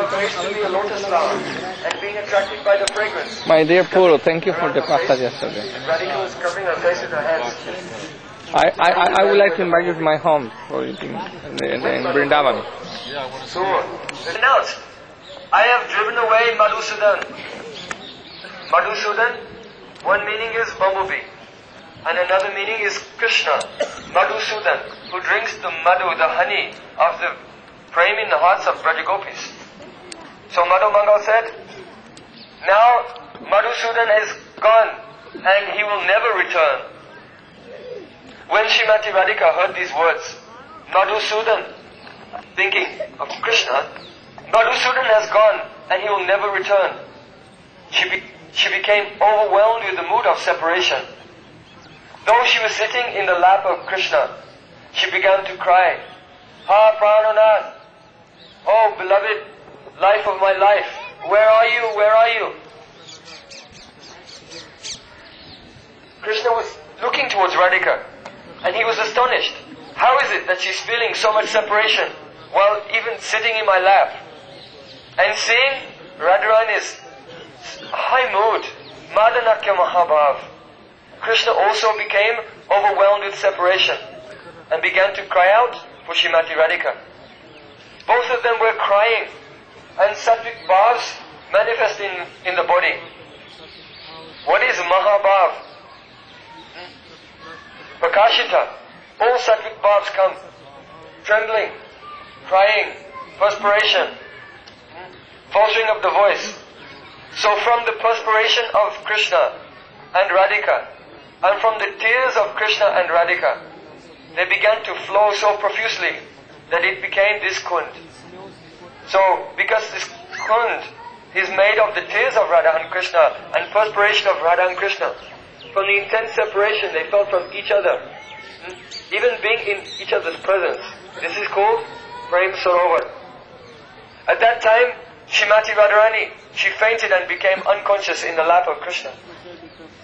face to be a lotus flower and being attracted by the fragrance. My dear Puru, thank you for the pasta yesterday. And Radhika was covering her face with her hands. I would like to invite you to my home for eating in Vrindavan. So, announce, I have driven away Madhusudan. Madhusudan, one meaning is bumblebee, and another meaning is Krishna. Madhusudan, who drinks the madhu, the honey of the prem in the hearts of Brajagopis. So Madhu Mangal said, now Madhusudan is gone and he will never return. When Srimati Radhika heard these words, Madhusudan, thinking of Krishna, Madhusudan has gone and he will never return. She became overwhelmed with the mood of separation. Though she was sitting in the lap of Krishna, she began to cry, Ha Prananath, oh beloved life of my life, where are you, where are you? Krishna was looking towards Radhika and he was astonished. How is it that she's feeling so much separation while even sitting in my lap? And seeing Radharani's high mood, Madanakya Mahabhav, Krishna also became overwhelmed with separation and began to cry out for Srimati Radhika. Both of them were crying, and sattvic bhavs manifest in the body. What is Mahabhav? Prakashita. All sattvic bhavs come. Trembling, crying, perspiration, faltering of the voice. So from the perspiration of Krishna and Radhika, and from the tears of Krishna and Radhika, they began to flow so profusely that it became this kund. So, because this kund is made of the tears of Radha and Krishna and perspiration of Radha and Krishna, from the intense separation they felt from each other, even being in each other's presence, this is called Prem Sarovar. At that time, Srimati Radharani, she fainted and became unconscious in the lap of Krishna.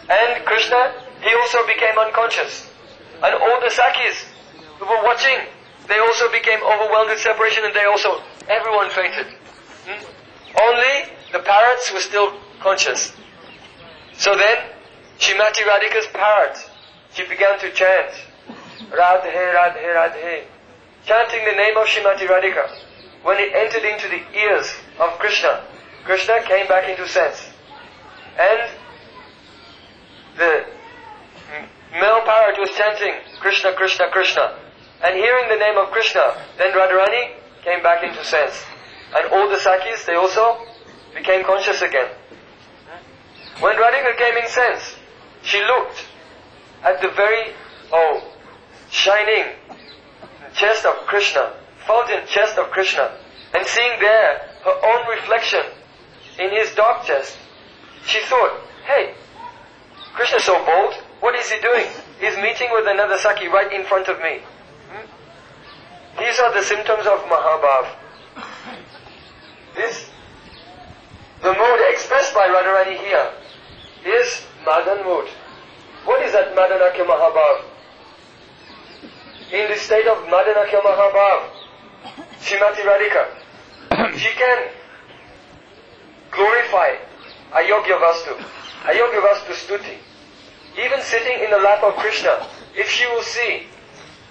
And Krishna, he also became unconscious. And all the Sakhis who were watching, they also became overwhelmed with separation and everyone fainted. Only the parrots were still conscious. So then, Srimati Radhika's parrot, she began to chant, Radhe, Radhe, Radhe, chanting the name of Srimati Radhika. When it entered into the ears of Krishna, Krishna came back into sense. And the male parrot was chanting Krishna, Krishna, Krishna. And hearing the name of Krishna, then Radharani came back into sense. And all the Sakhis, they also became conscious again. When Radhika came in sense, she looked at the very, shining chest of Krishna, fulgent chest of Krishna, and seeing there her own reflection in his dark chest, she thought, hey, Krishna is so bold, what is he doing? He's meeting with another Sakhi right in front of me. These are the symptoms of Mahabhav. The mood expressed by Radharani here is Madan mood. What is that Madanakya Mahabhav? In the state of Madanakya Mahabhav, Srimati Radhika, she can glorify Ayogya Vastu, Ayogya Vastu Stuti. Even sitting in the lap of Krishna, if she will see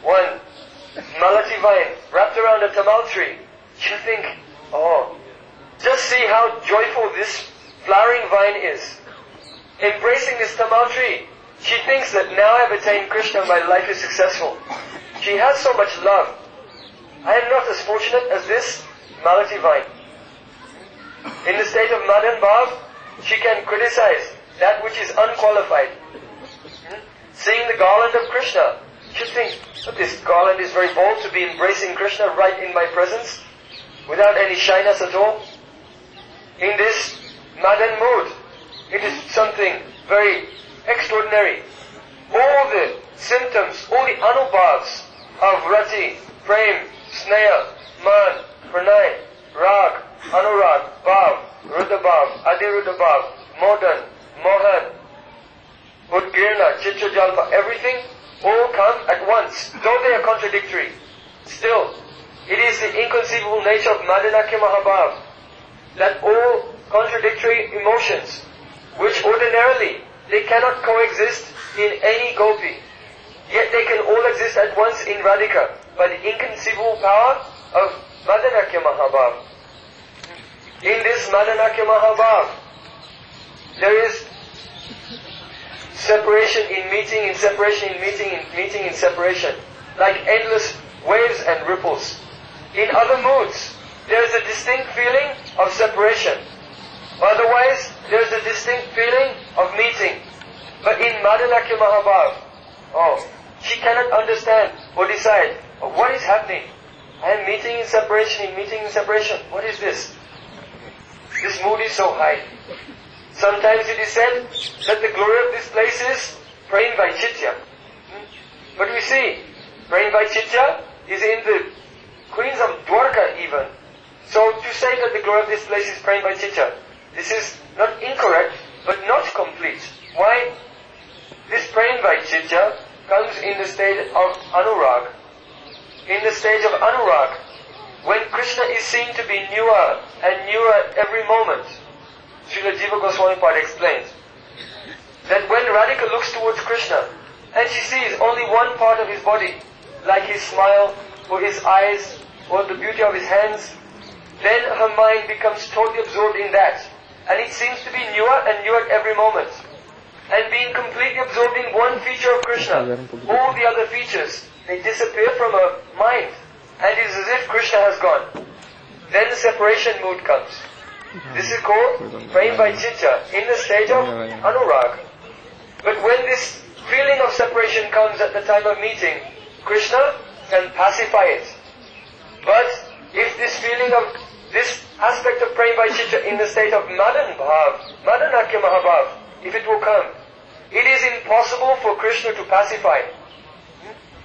one malati vine wrapped around a tamal tree, she'll think, just see how joyful this flowering vine is. Embracing this tamal tree, she thinks that now I have attained Krishna, my life is successful. She has so much love. I am not as fortunate as this malati vine. In the state of Madan Bhav, she can criticize that which is unqualified. Seeing the garland of Krishna, she thinks, this garland is very bold to be embracing Krishna right in my presence, without any shyness at all. In this Madan mood, it is something very extraordinary. All the symptoms, all the anubhavs of rati, prem, sneha, man, pranay, rag, anurag, bhav, rudabhav, adirudabhav, modan, mohan, udgirna, chitrajalpa, everything all come at once, though they are contradictory. Still, it is the inconceivable nature of Madanakya Mahabhav that all contradictory emotions, which ordinarily they cannot coexist in any gopi, yet they can all exist at once in Radhika by the inconceivable power of Madanakya Mahabhav. In this Madanakya Mahabhav, there is separation in meeting, in separation, in meeting, in meeting, in separation, like endless waves and ripples. In other moods, there is a distinct feeling of separation. Otherwise, there is a distinct feeling of meeting. But in Madanakya Mahabhav, she cannot understand or decide, what is happening? I am meeting in separation, in meeting in separation. What is this? This mood is so high. Sometimes it is said that the glory of this place is praying by Chitya. But we see, praying by Chitya is in the queens of Dwarka even. So to say that the glory of this place is praying by Chitya, this is not incorrect, but not complete. Why? This praying by Chitya comes in the stage of Anurag. In the stage of Anurag, when Krishna is seen to be newer and newer every moment, Srila Jiva Goswami Pad explains that when Radhika looks towards Krishna and she sees only one part of his body, like his smile or his eyes or the beauty of his hands, then her mind becomes totally absorbed in that, and it seems to be newer and newer every moment. And being completely absorbed in one feature of Krishna, all the other features, they disappear from her mind, and it is as if Krishna has gone. Then the separation mood comes. This is called praying by Chitya in the stage of Anurag. But when this feeling of separation comes at the time of meeting, Krishna can pacify it. But if this feeling of this aspect of praying by Chitya in the state of Madan Bhav, Madanakya Mahabhav, if it will come, it is impossible for Krishna to pacify.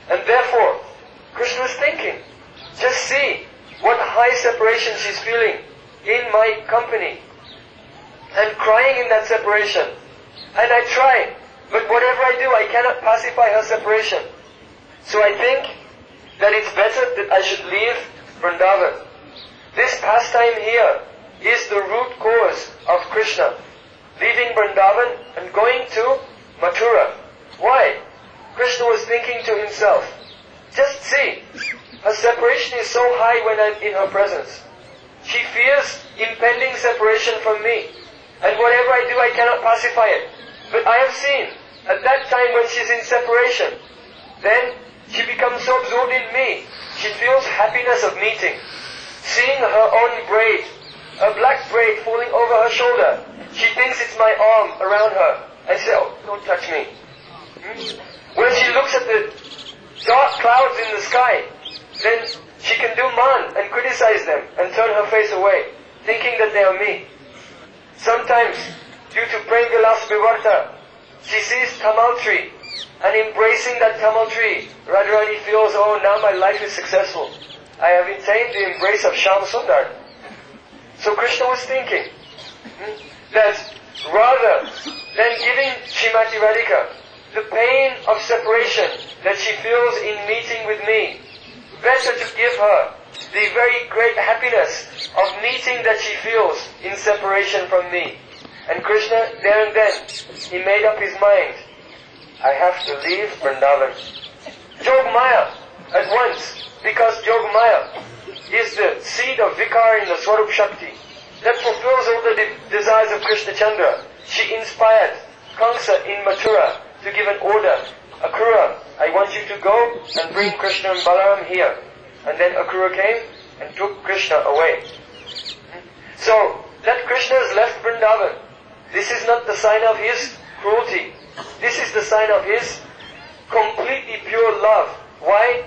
And therefore, Krishna is thinking, just see what high separation she's feeling in my company, and crying in that separation. And I try, but whatever I do, I cannot pacify her separation. So I think that it's better that I should leave Vrindavan. This pastime here is the root cause of Krishna leaving Vrindavan and going to Mathura. Why? Krishna was thinking to himself, just see, her separation is so high when I'm in her presence. She fears impending separation from me, and whatever I do, I cannot pacify it. But I have seen, at that time when she's in separation, then she becomes so absorbed in me, she feels happiness of meeting. Seeing her own braid, a black braid falling over her shoulder, she thinks it's my arm around her. I say, oh, don't touch me. When she looks at the dark clouds in the sky, then she can do man and criticize them and turn her face away, thinking that they are me. Sometimes, due to Prem Vilas Vivarta, she sees Tamal tree, and embracing that Tamal tree, Radharani feels, oh, now my life is successful. I have attained the embrace of Shyam Sundar. So Krishna was thinking that rather than giving Srimati Radhika the pain of separation that she feels in meeting with me, better to give her the very great happiness of meeting that she feels in separation from me. And Krishna, there and then, he made up his mind, I have to leave Vrindavan. Jog Maya, at once, because Jog Maya is the seed of Vikar in the Swarup Shakti that fulfills all the desires of Krishna Chandra. She inspired Kamsa in Mathura to give an order, Akrura, I want you to go and bring Krishna and Balaram here. And then Akrura came and took Krishna away. So, that Krishna has left Vrindavan, this is not the sign of his cruelty. This is the sign of his completely pure love. Why?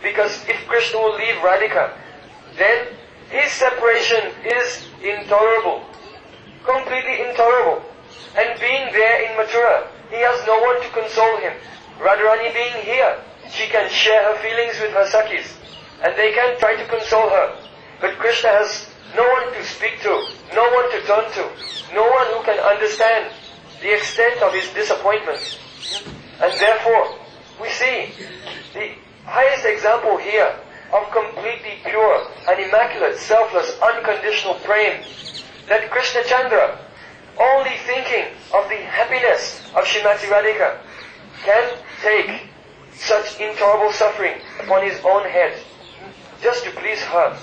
Because if Krishna will leave Radhika, then his separation is intolerable. Completely intolerable. And being there in Mathura, he has no one to console him. Radharani being here, she can share her feelings with her Sakhis, and they can try to console her. But Krishna has no one to speak to, no one to turn to, no one who can understand the extent of his disappointment. And therefore, we see the highest example here of completely pure and immaculate, selfless, unconditional prema that Krishna Chandra, only thinking of the happiness of Srimati Radhika, can take such intolerable suffering upon his own head, just to please her.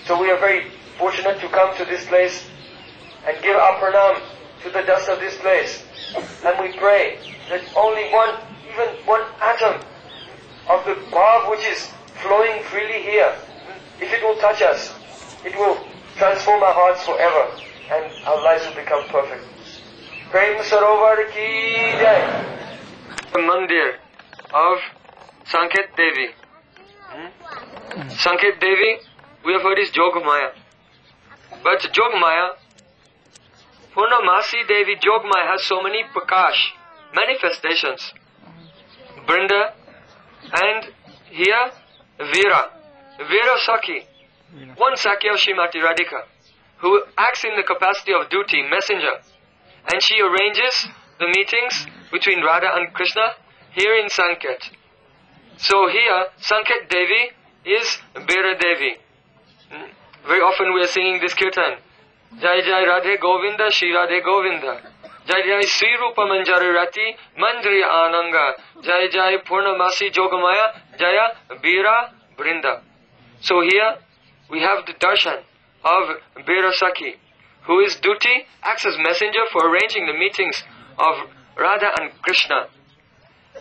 So we are very fortunate to come to this place and give our pranam to the dust of this place. And we pray that only even one atom of the bhav which is flowing freely here, if it will touch us, it will transform our hearts forever and our lives will become perfect. Prem Sarovar Ki Jai. The mandir of Sanket Devi. Sanket Devi, we have heard is Jogmaya. But Jogmaya, Purnamasi Devi Jogmaya has so many prakash, manifestations. Brinda, and here Veera Sakhi, one Sakhi of Srimati Radhika, who acts in the capacity of duty, messenger, and she arranges the meetings between Radha and Krishna here in Sanket. So here, Sanket Devi is Veera Devi. Very often we are singing this kirtan. Jai Jai Radhe Govinda, Shri Radhe Govinda. Jai Jai Sri Rupa Manjari Rati, Mandriya Ananga. Jai Jai Purnamasi Jogamaya, Jaya Veera Vrinda. So here we have the darshan of Veera Sakhi, who is duty, acts as messenger for arranging the meetings of Radha and Krishna.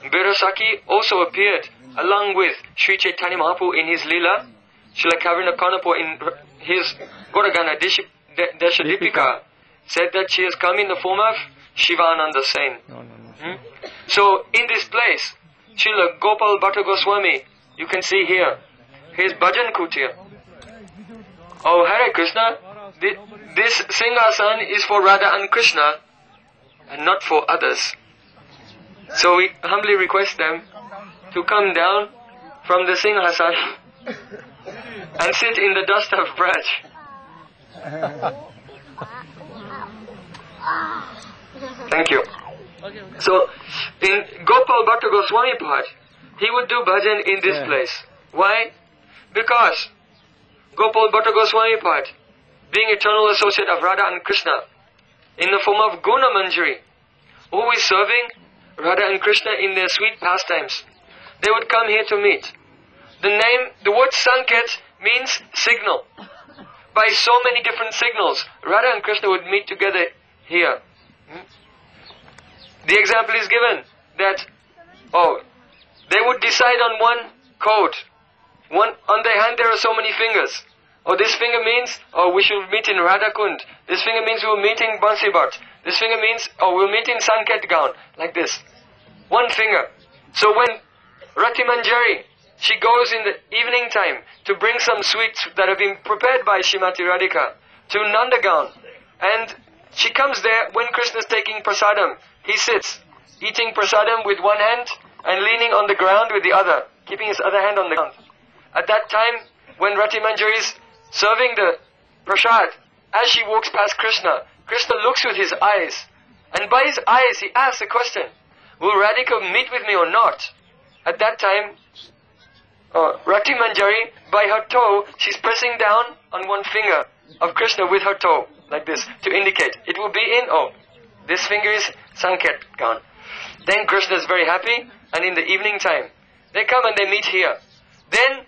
Veera Sakhi also appeared along with Sri Chaitanya Mahaprabhu in his Leela. Srila Kavirna Karnapur in his Goragana Deshadipika said that she has come in the form of Shivananda Sen. So in this place, Srila Gopal Bhatta Goswami, you can see here, his Bhajan Kutir. Oh Hare Krishna, this Singhasan is for Radha and Krishna and not for others. So we humbly request them to come down from the Singhasan and sit in the dust of Braj. Thank you. So, in Gopal Bhatta Goswami part, he would do bhajan in this place. Why? Because Gopal Bhatta Goswami part, being eternal associate of Radha and Krishna, in the form of Guna Manjari, always serving Radha and Krishna in their sweet pastimes, they would come here to meet. The word Sanket means signal. By so many different signals, Radha and Krishna would meet together here. The example is given that, they would decide on one code. On their hand there are so many fingers. This finger means, we should meet in Radha Kund. This finger means we will meet in Bansi Bhat. This finger means, we'll meet in Sanket Gaon. Like this. One finger. So when Rati Manjari, she goes in the evening time to bring some sweets that have been prepared by Srimati Radhika to Nandagaon. And she comes there when Krishna is taking prasadam. He sits, eating prasadam with one hand and leaning on the ground with the other, keeping his other hand on the ground. At that time, when Rati Manjari is serving the prasad, as she walks past Krishna, Krishna looks with his eyes. And by his eyes, he asks a question, will Radhika meet with me or not? At that time, Rati Manjari, by her toe, she's pressing down on one finger of Krishna with her toe, like this, to indicate. It will be in, this finger is Sanket Gaon. Then Krishna is very happy, and in the evening time, they come and they meet here. Then,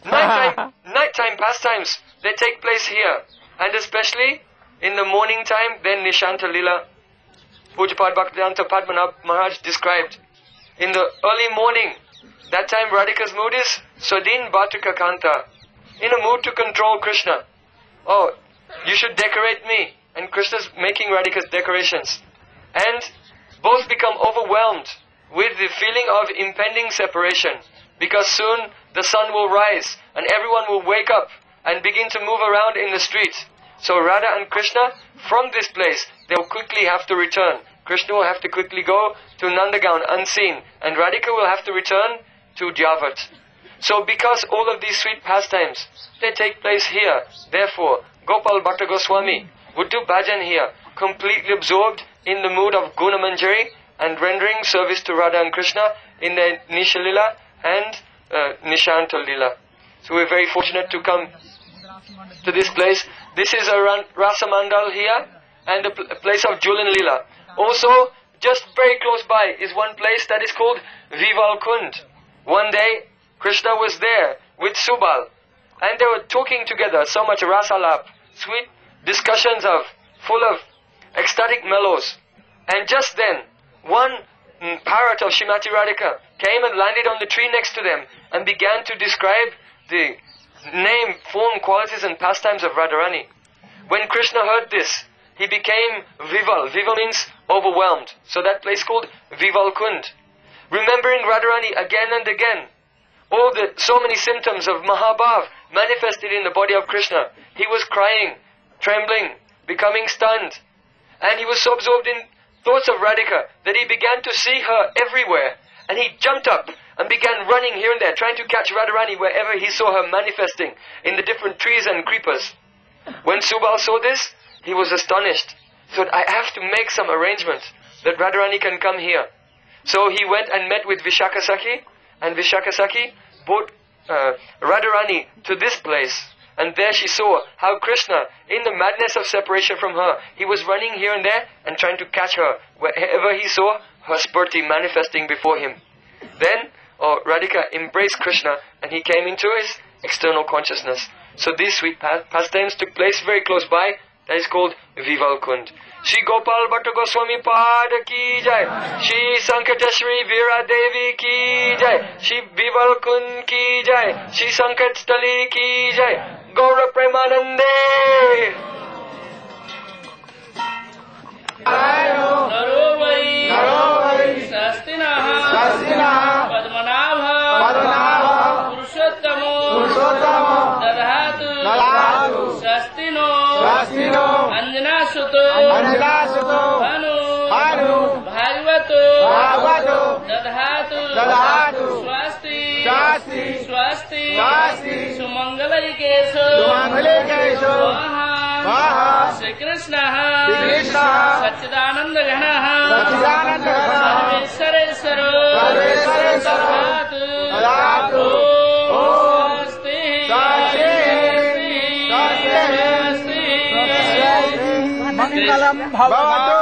nighttime pastimes, they take place here. And especially, in the morning time, then Nishanta Lila, Pujapad Bhaktivedanta Padmanabh Maharaj described. In the early morning, that time Radhika's mood is Swadin Bhatrika Kanta, in a mood to control Krishna. You should decorate me. And Krishna's making Radhika's decorations. And both become overwhelmed with the feeling of impending separation. Because soon the sun will rise and everyone will wake up and begin to move around in the streets. So Radha and Krishna, from this place, they will quickly have to return. Krishna will have to quickly go to Nandagaon unseen. And Radhika will have to return to Javat. So because all of these sweet pastimes, they take place here, therefore, Gopal Bhatta Goswami would do bhajan here, completely absorbed in the mood of Guna Manjari and rendering service to Radha and Krishna in their Nisha Lila and Nishanta Lila. So we're very fortunate to come to this place. This is a Rasamandal here and a place of Julan Leela. Also, just very close by is one place that is called Vival Kund. One day, Krishna was there with Subal and they were talking together, so much rasalap, sweet discussions full of ecstatic mellows. And just then, one parrot of Srimati Radhika came and landed on the tree next to them and began to describe the name, form, qualities and pastimes of Radharani. When Krishna heard this, he became Vival. Vival means overwhelmed. So that place called Vival Kund. Remembering Radharani again and again, so many symptoms of Mahabhav manifested in the body of Krishna. He was crying, trembling, becoming stunned. And he was so absorbed in thoughts of Radhika that he began to see her everywhere. And he jumped up and began running here and there, trying to catch Radharani wherever he saw her manifesting in the different trees and creepers. When Subal saw this, he was astonished. He thought, I have to make some arrangement that Radharani can come here. So he went and met with Vishaka Sakhi, and Vishaka Sakhi brought Radharani to this place. And there she saw how Krishna, in the madness of separation from her, he was running here and there and trying to catch her wherever he saw her spurti manifesting before him. Then Radhika embraced Krishna and he came into his external consciousness. So these sweet pastimes took place very close by. That is called Vival Kund. Shri Gopal Bhatta Goswami Pad ki jai. Shri Sankateshwari Veera Devi ki jai. Shri Vival Kund ki jai. Shri Sankat Stali ki jai. Gaura Premanande. Narovai Sastinaha Padmanabha Purushottamo Dadhatu Sastino Anjanasuto Hanu Bhagavato Dadhatu Swasti Sumangalayikeso Shri Krishna Satchidananda Ghanaha Sarveswareswaro Dadhatu Mangalam bhavatu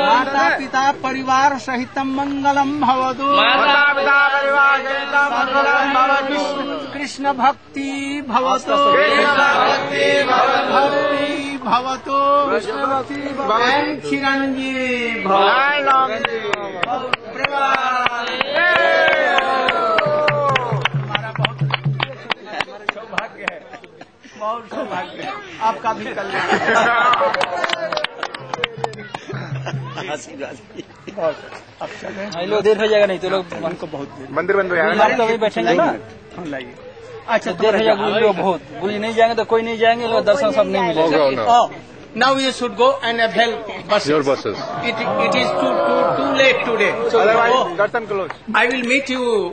माता पिता परिवार सहितं मंगलम भवतु कृष्ण भक्ति भवतु भवतु चिरंजीवी बहुत सौभाग्य है आपका भी कल्याण लोग देर हो जाएगा नहीं तो लोग हमको बहुत मंदिर बंद हो जाएगा हम तो अभी बैठेंगे ना लाइए अच्छा देर हो जाएगा गुरु लोग बहुत गुरु नहीं जाएंगे तो कोई नहीं जाएंगे लोग दर्शन सब नहीं मिलेगा Now you should go and avail buses. Your buses. It is too late today. So otherwise, darshan close. I will meet you.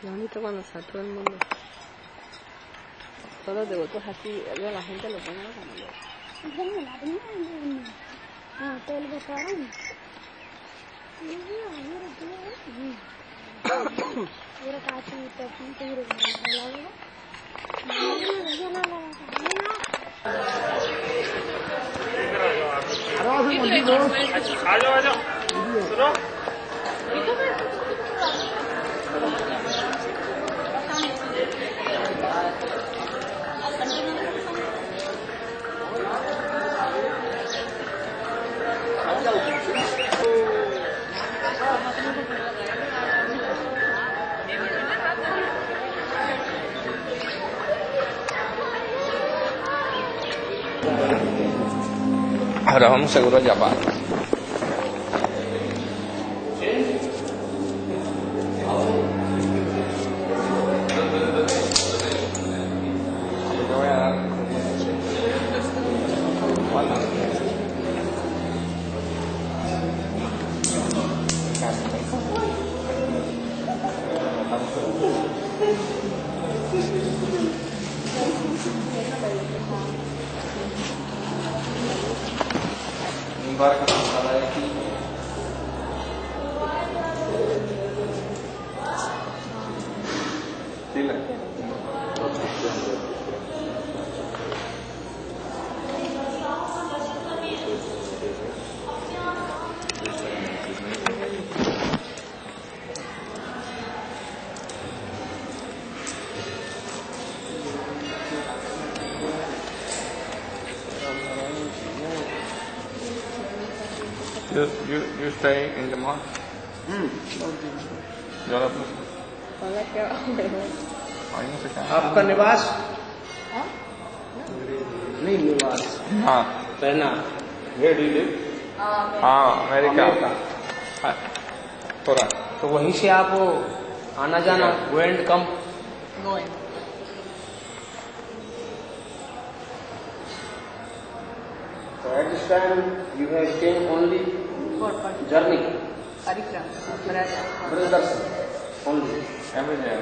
Bonito cuando está todo el mundo. Todos los devotos así, la gente lo pone como lo. Ahora vamos seguro ya va. You stay in the mosque? आपका निवास नहीं निवास हाँ रहना हाँ America थोड़ा तो वहीं से आप आना जाना go and come So at this time you have came only journey brothers only every day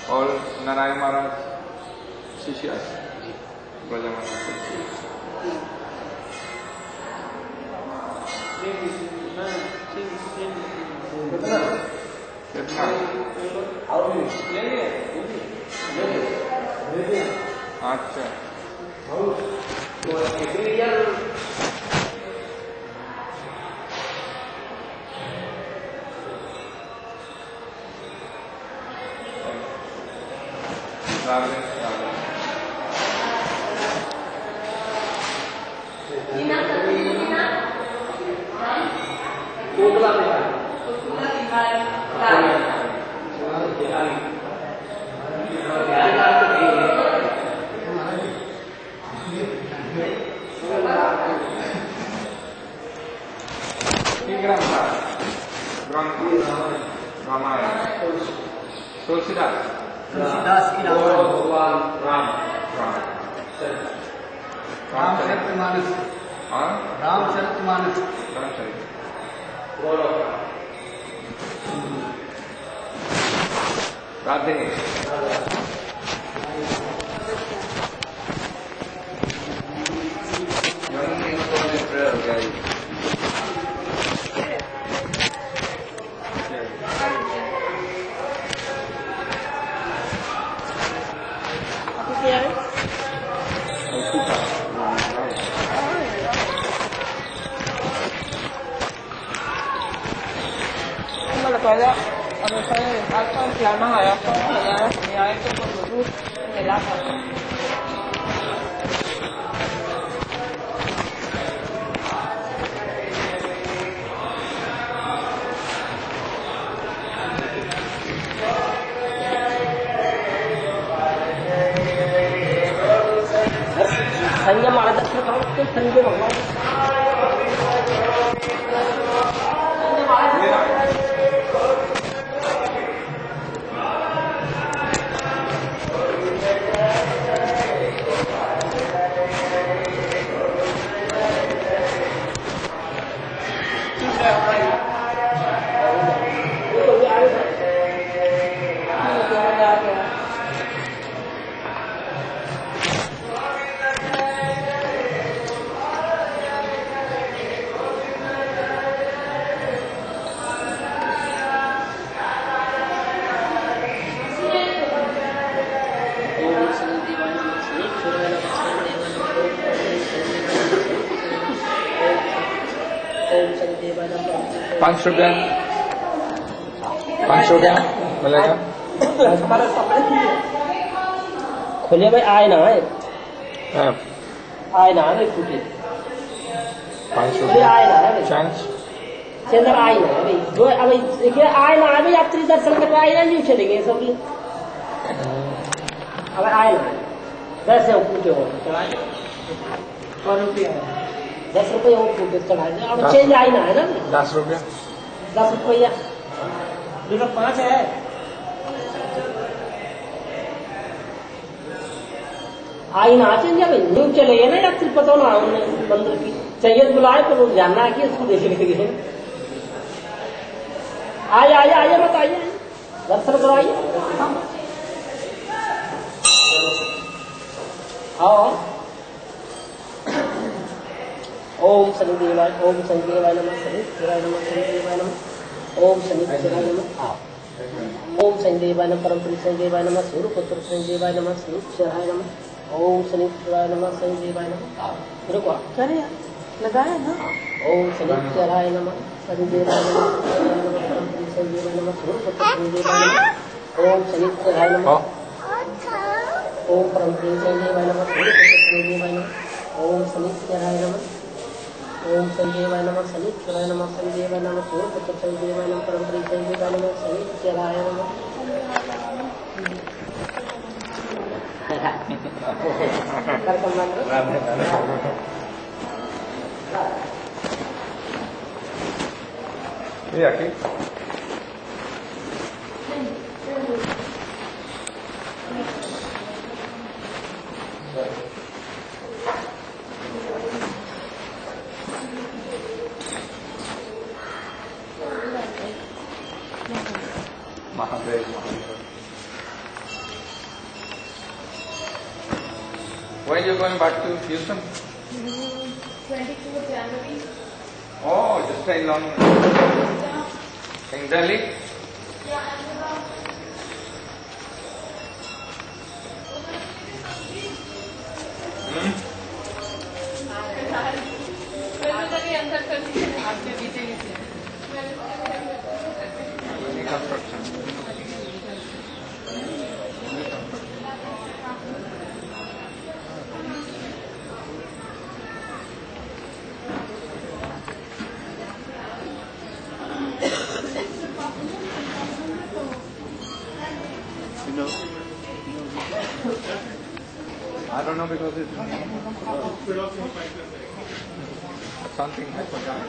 all Narayan Maharaj Sishyas Braja अच्छा तुलसीदास की Ramcharitmanas Radhe Kalau saya akan selama hari saya itu perlu melakukan. Hanya malah tak tahu tu sendiri orang. ₹500 मिलेगा खोलिए भाई आए ना है आए ना है फूटे ₹500 आए ना है चांस चंद्र आए ना है भाई जो अब देखिए आए ना है भाई आप 30 दर्शन करवाए ना नहीं चलेंगे सब अब आए ना 10 है फूटे हो चढ़ाए 10 रुपये वो फूटे चढ़ाए अब चेंज आई ना है ना 10 रुपया 10 रुपया लीटर 5 है आई ना चेंज भाई न्यू चले ना या फिर पता ना मंदिर की चाहिए तो बुलाए तो लोग जानना है कि इसको देख लेंगे आइए मत आइए दर्शन कराइए आओ ओम शनि देवाय नमः शनि देवाय नमः शनि देवाय नमः ओम शनि देवाय नमः आओ ओम शनि देवाय नमः परम पुरुष शनि देवाय नमः सूर्य पुत्र शनि देवाय नमः शनि देवाय नमः ओम शनि देवाय नमः शनि देवाय नमः आओ रुको करे लगाया ना ओम शनि देवाय नमः शनि देवाय नमः परम पुरुष शनि देवाय नमः सूर्य पुत्र शनि देवाय नमः ओम शनि देवाय नमः ओम परम पुरुष शनि देवाय नमः सूर्य पुत्र शनि देवाय नमः ओम शनि देवाय नमः ओम शनि देवाय नमः शनि देवाय नमः शनि देवाय नमः सूर्य पुत्र शनि देवाय नमः परम पुरुष शनि देवाय नमः शनि देवाय नमः ये aquí Mahadev. When are you going back to Houston? 24 January. Oh, just stay long. In Delhi? Yeah, I don't know because it's something I forgot.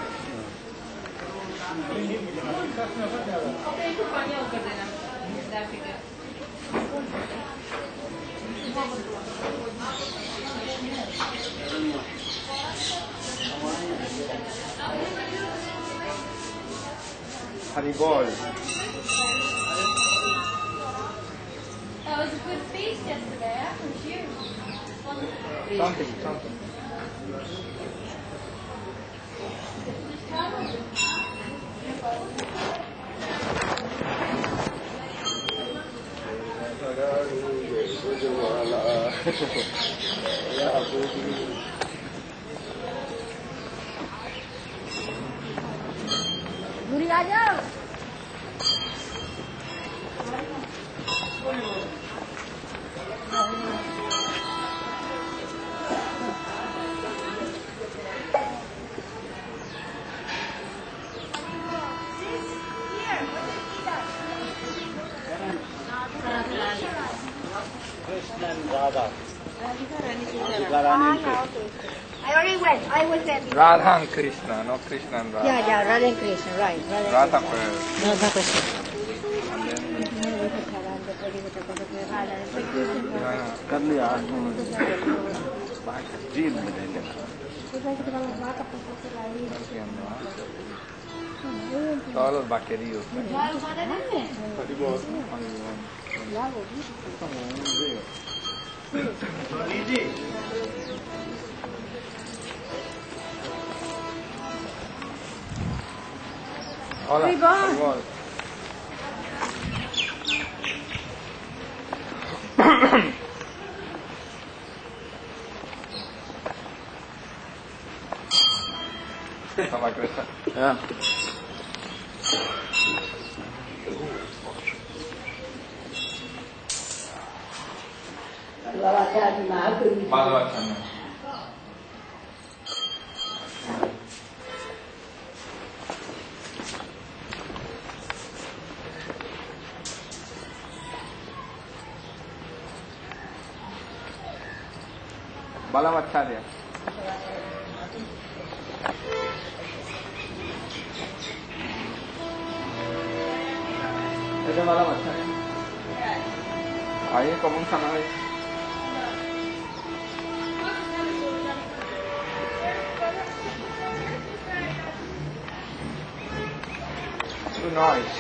Haribol. That was a good feast yesterday, wasn't you? Something. Guri आ जाओ। I already went. I was there. Radha and Krishna, not Krishna and Radha. Yeah, Radha and Krishna, right. Radha first. Radha Krishna. कर लिया झील में ले लेना Todos los vaqueríos. Hola. Igual. Sama Krishna. Yeah. Malo अच्छा नहीं. बाला अच्छा दिया। ऐसे बाला अच्छा है। आइए कौन सा ना है? Nice.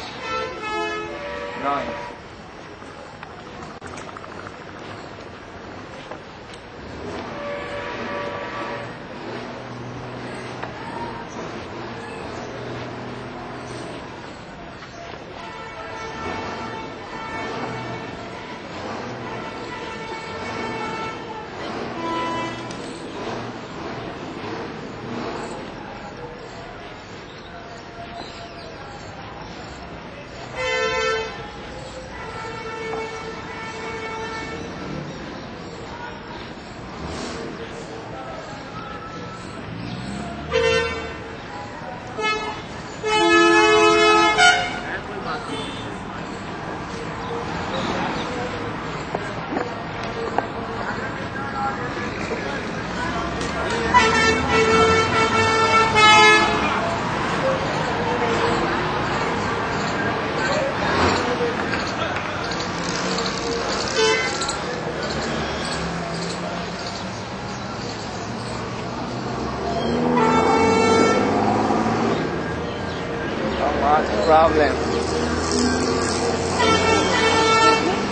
Problem.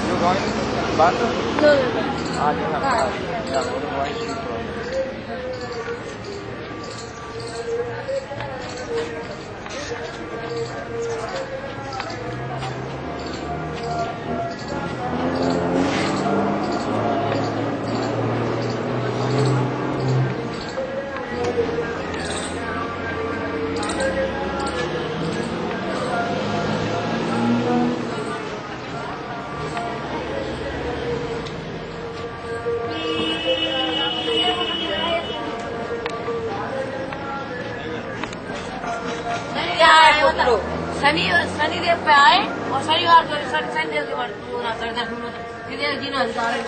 You going to bathroom? No. You have bath. Yeah, otherwise you problem. Shanidev पे आए और शनिवार को शनिदेव के बाद जीना अधिकार है।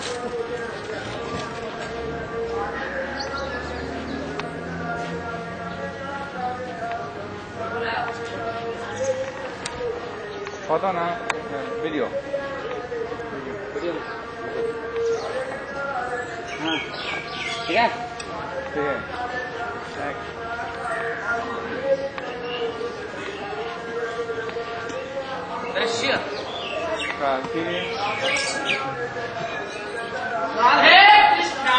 Photo na video. हाँ ठीक है। ठीक है। दृश्य Radhe Krishna.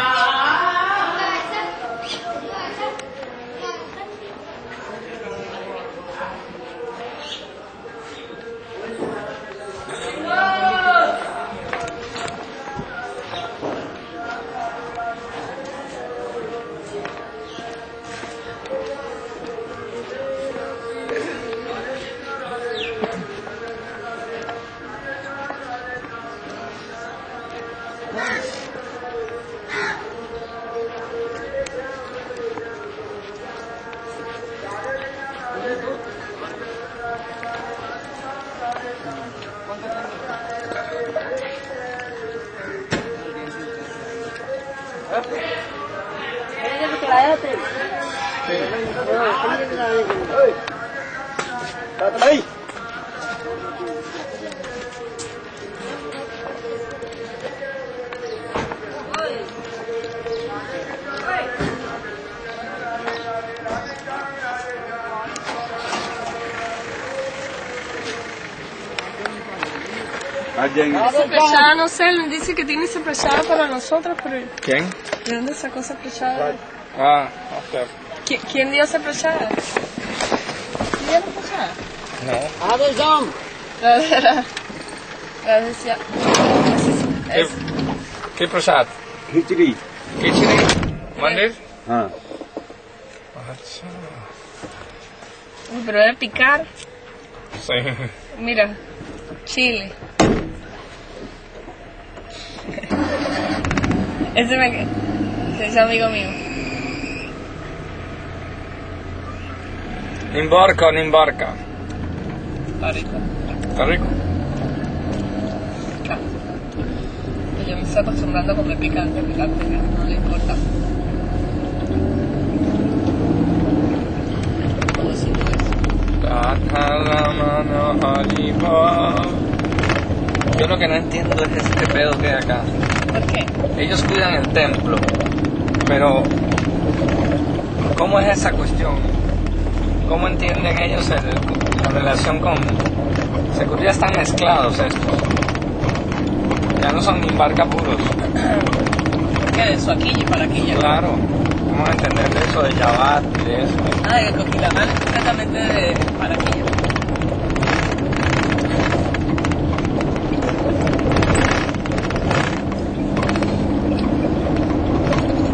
Esa prechada, no sé, dice que tiene esa prechada para nosotros, pero ¿Quién? ¿de dónde sacó esa prechada? Ah, okay. ¿Quién dio esa prechada? ¿Quién dio esa prechada? No. La decía. ¿Qué prasad? खिचड़ी। खिचड़ी मंदिर? हाँ। अच्छा। Uy, pero debe picar. Sí. Mira, chile. Ese es amigo mío. Nimbarka o Nimbarka. Está rico. ¿Está rico? Yo me está acostumbrando a comer picante, no le importa. Yo lo que no entiendo es este pedo que hay acá. ¿Por qué? Ellos cuidan el templo, pero ¿cómo es esa cuestión? ¿Cómo entienden ellos la relación con... Seguro ya están mezclados estos. Ya no son ni barca puros. ¿Por qué? De eso aquí y para aquí ya. Claro. Vamos a entender de eso de Yabat y de eso. El coquilamán es completamente de para aquí ya.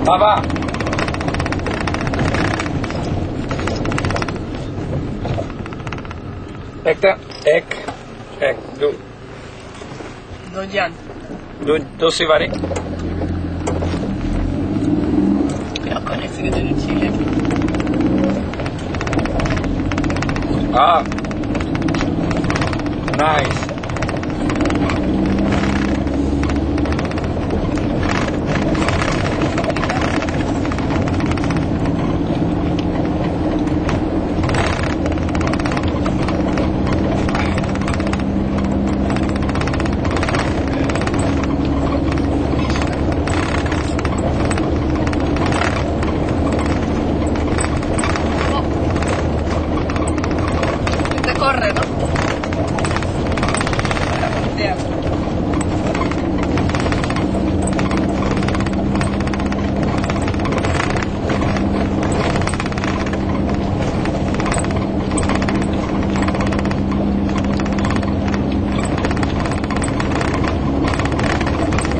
Papá. Doyan. Du Sivari. Cuidado con ese que tiene chile aquí. Ah. Nice. Corre, ¿no?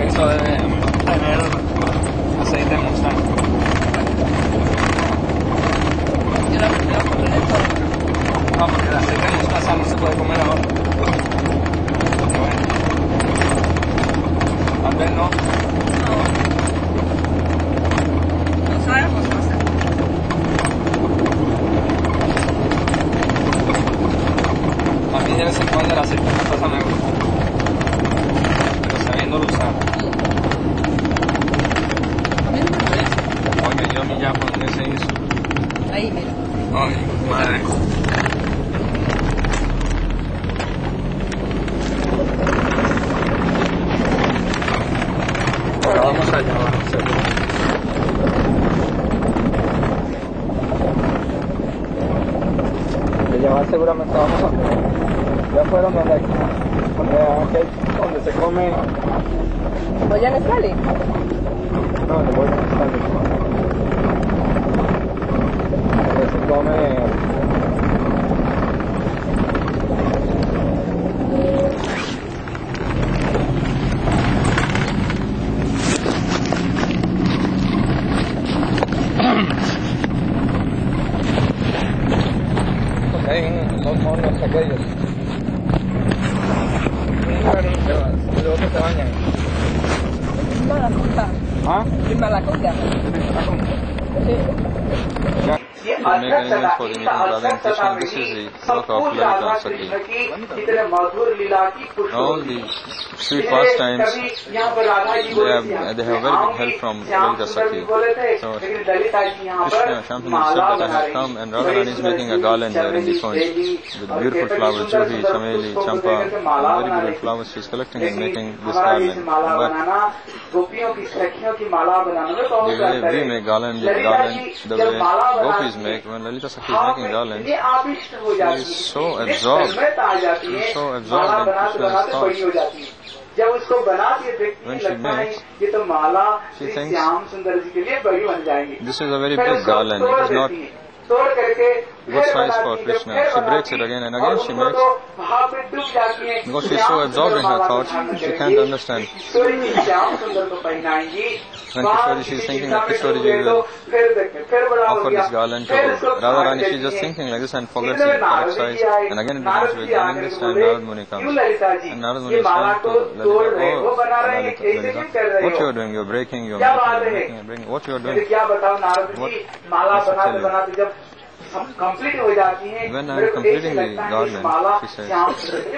Eso debe tener aceite de mostaza. Yo la compré todo. No, porque el aceite de mostaza no se puede comer ahora. Bueno. Tal vez no. No sabemos qué hacer. A mí de vez en cuando el aceite de mostaza me gusta. Pero sabiéndolo usar. Oye, yo mi yapo, ¿dónde se hizo? Ahí, mira. Ay, madre. Ahora vamos allá, vamos a hacerlo. De llevar seguramente vamos a... Ya fueron donde se come... ¿Doyan es Cali? No, de voy a estar donde se come... Porque hay dos monos aquellos. Y luego que se bañan. Malacuta. ¿Ah? Malacuta. Making arrangements for the meeting Radha Krishna. This is the work of Lalita Sakhi. All the street pastimes, they have very big help from Lalita Sakhi. So Krishna Champagne said that I have come, and Radharani is making a garland here in the conch with beautiful flowers, Juhi, Chameli, Champa, very beautiful flowers. She is collecting and making this garland. But the way we make garland, the way gopis make, when Lalita Sakhi is making garland, she is so absorbed. She is so absorbed in Krishna's thoughts. When she makes, she thinks this is a very big garland. It is not good size for Krishna. She breaks it again and again she makes, because she is so absorbed in her thoughts, she can't understand. When Kishori, she is thinking that Kishori will offer this garland to Radharani. She is just thinking like this and forgets the correct size. And again it becomes big. And in this time Narad Muni comes. And Narad Muni is saying to Lalita, oh Lalita, what you are doing? You are breaking, you are making, you are breaking. What you are doing? What? Complete हो जाती है, when I am completing the garland, she says,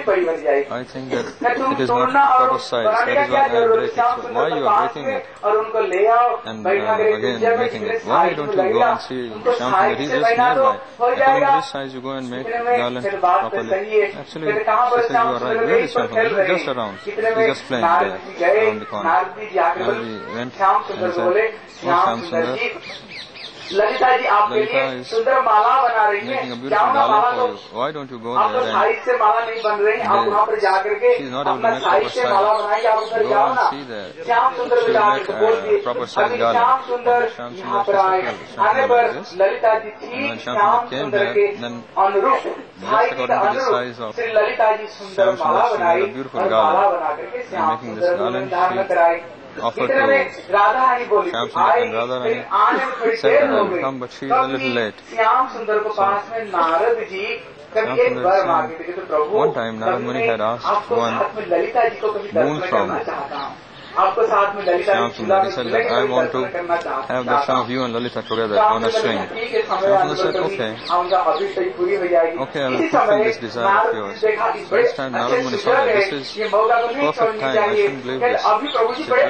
बड़ी बन जाएगी। I think that it is not proper size. That is why I break it. So why you are breaking it? और उनको ले आओ And again making it. Why don't you go and see Shyam? He is just nearby. According to this size, you go and make garland properly. Actually, she says you are right. Where is Shyam? Just around. He's just playing there around the corner. Now we went and said, "Oh Shyam Sundar, Lalita ji आपके लिए सुंदर माला बना रही है, जाओ ना माला तो why don't you go आप तो there साइज से माला नहीं बन रही, आप वहाँ पर जाकर के अपना साइज से माला बनाइए, आप उधर जाओ ना, श्याम सुंदर जाकर बोलिए, अभी श्याम सुंदर यहाँ पर आए, आने पर ललिता जी ठीक श्याम सुंदर के अनुरूप भाई के अनुरूप श्री ललिता जी सुंदर माला बनाई और माला बना करके श्याम सुंदर को धारण कराई। offered to राधा रानी बोली Shyam Sundar and Radharani said that I will come, but she is a little late. Shyam सुंदर को पास में नारद जी कभी एक बार मांगे थे कि प्रभु One time Narad Muni had asked one Lalita ji को कभी moon from आपको साथ में Lalita Shyam Sundar. He said that I want to have the Shyam, you and Lalita together on a string. Shyam Sundar said, okay, I will fulfill this desire of yours. So this time Narad Muni saw that this is perfect time. I shouldn't believe this situation. It is very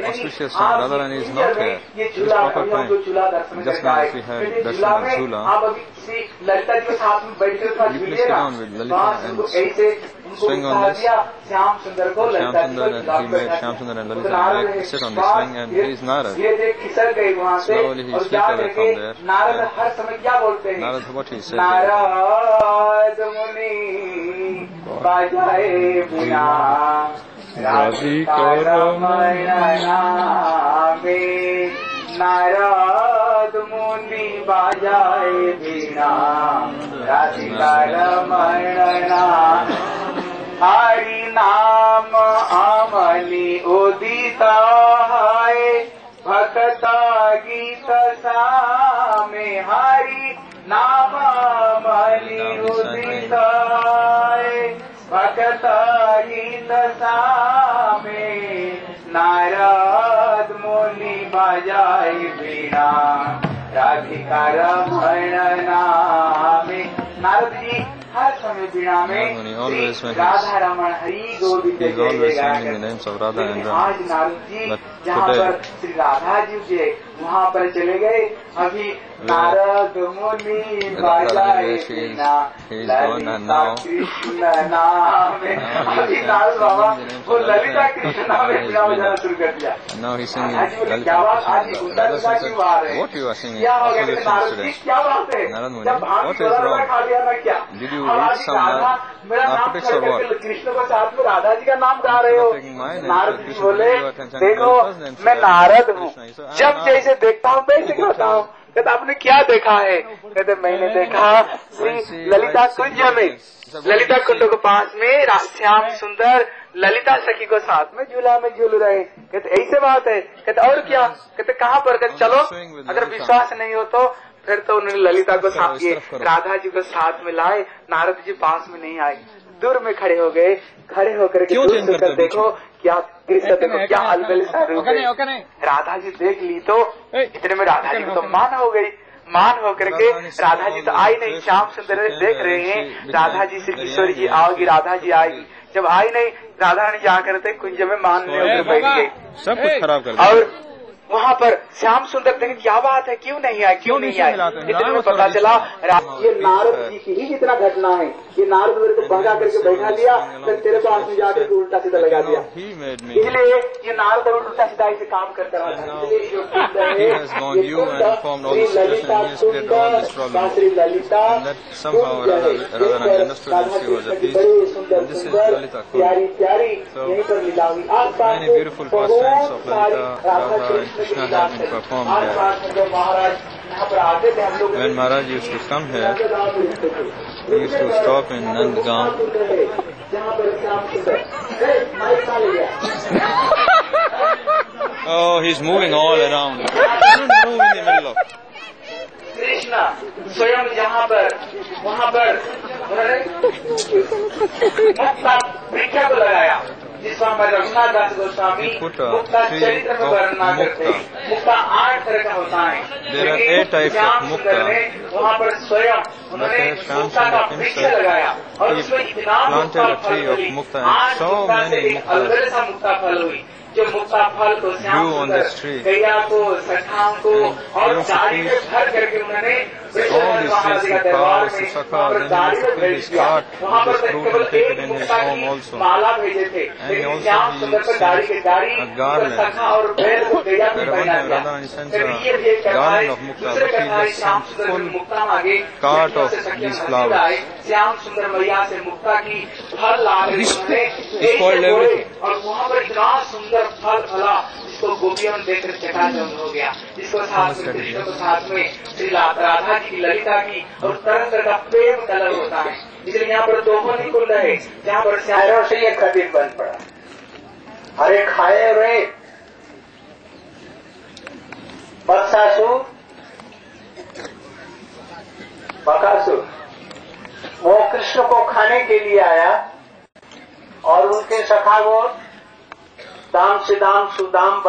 auspicious time. Radharani is not here. It is proper time. Just now if we had Darshan of Zula, you please sit down with Lalita and swing on this. Shyam Sundar and Lalita make sit on the swing, and he is Narad. Slowly he slipped away from there. Narad, what he said? Narad Muni bajaye bina Radhika Ramayana me Narad Muni bajaye bina Radhika Ramayana Hari नाम आमनि उदिता है भक्ता गीत सामे हरि नाम आमनि उदिता है भक्ता गीत सामे नारद मुनि बजाए वीणा राधिका रमण नामे। नारद जी हर समय वीणा में राधा रमण हरि गोविंद जय singing the names of Radha and Rama. आज नारद जी जहाँ पर श्री राधा जी के वहाँ पर चले गए, अभी नारद मुनि बजाए वीणा ललिता कृष्ण नामे। अभी नारद बाबा वो ललिता कृष्ण नामे वीणा बजाना शुरू कर दिया। Now he's singing क्या बात आज उल्टा उल्टा क्यों आ रहे हैं? What you are singing? क्या हो गया नारद जी, क्या बात है? Narad Muni, जब भांग what is wrong? खा लिया ना क्या? Did you eat some narcotics or what? Krishna को साथ में राधा जी का नाम गा रहे हो। नारद जी बोले देखो मैं नारद हूँ, जब जैसे देखता हूँ वैसे गाता हूँ। कहते आपने क्या देखा है? कहते मैंने देखा श्री ललिता कुंज में, ललिता कुंड के पास में श्याम सुंदर ललिता सखी को साथ में झूला में झूल रहे। कहते ऐसे बात है? कहते और क्या? कहते कहाँ पर? कहते चलो, अगर विश्वास नहीं हो तो फिर तो उन्होंने ललिता को साथ ये राधा जी को साथ में लाए। नारद जी पास में नहीं आए, दूर में खड़े हो गए। खड़े होकर के देखो क्या कृष्ण देखो क्या अलबेल राधा जी देख ली तो इतने में राधा जी को तो मान हो गई। मान होकर के राधा जी तो आई नहीं, श्याम सुंदर देख रहे हैं राधा जी श्री किशोरी जी आओगी, राधा जी आएगी। जब आई नहीं, राधा रानी जाकर कुंज में मानने होकर बैठ गई, सब कुछ खराब कर और वहाँ पर श्याम सुंदर देखे क्या बात है, क्यों नहीं आए, क्यों नहीं आए? इतने में पता चला ये नारद जी की ही जितना घटना है। ये नारद मेरे को भगा करके बैठा दिया, फिर तेरे पास में जाकर के उल्टा सीधा लगा दिया। इसलिए ये नारद उल्टा सीधा ऐसे काम करता रहा। इसलिए जो श्री ललिता प्यारी प्यारी यहीं पर मिला हुई आस-पास Krishna have been performed here. When Maharaj used to come here, he used to stop in Nandgaon. Oh, he's moving all around. He don't move in the middle of. Krishna स्वयं जहाँ पर वहाँ पर उन्होंने वृक्ष को लगाया। जिसमें हमारे रघुनाथ दास गोस्वामी मुक्ता चरित्र में वर्णना करते हैं। मुक्ता 8 तरह का होता है। There are 8 types of mukta. वहाँ पर स्वयं उन्होंने मुक्ता का वृक्ष लगाया और उसमें इतना मुक्ता फल हुई। 8 मुक्ता से एक अलग सा मुक्ता फल हुई, जो मुक्ता फल को श्याम सुंदर गैया को, सखाओं को और गाड़ी में भर करके उन्होंने महाराज का दरबार में वहाँ पर गाड़ी में भेज दिया। वहाँ पर केवल एक मुक्ता की माला भेजे थे, लेकिन श्याम सुंदर पर गाड़ी सखा और बैल को गैया में पहना दिया। फिर ये भी एक कथा है, दूसरे कथा है श्याम सुंदर की मुक्ता मांगे, श्याम सुंदर मैया से मुक्ता की फल ला और वहाँ पर इतना सुंदर फल फला जिसको गोपियों ने देखकर चकाचौंध हो गया, जिसको साथ में कृष्ण को साथ में श्री राधा की, ललिता की और तरह तरह का प्रेम कलर होता है। इसलिए यहाँ पर दोहनी कुंड है जहाँ पर शहरों से ये खबीर बन पड़ा। अरे खाए रे बकासुर, वो कृष्ण को खाने के लिए आया और उनके सखा वो दाम से दाम सुदाम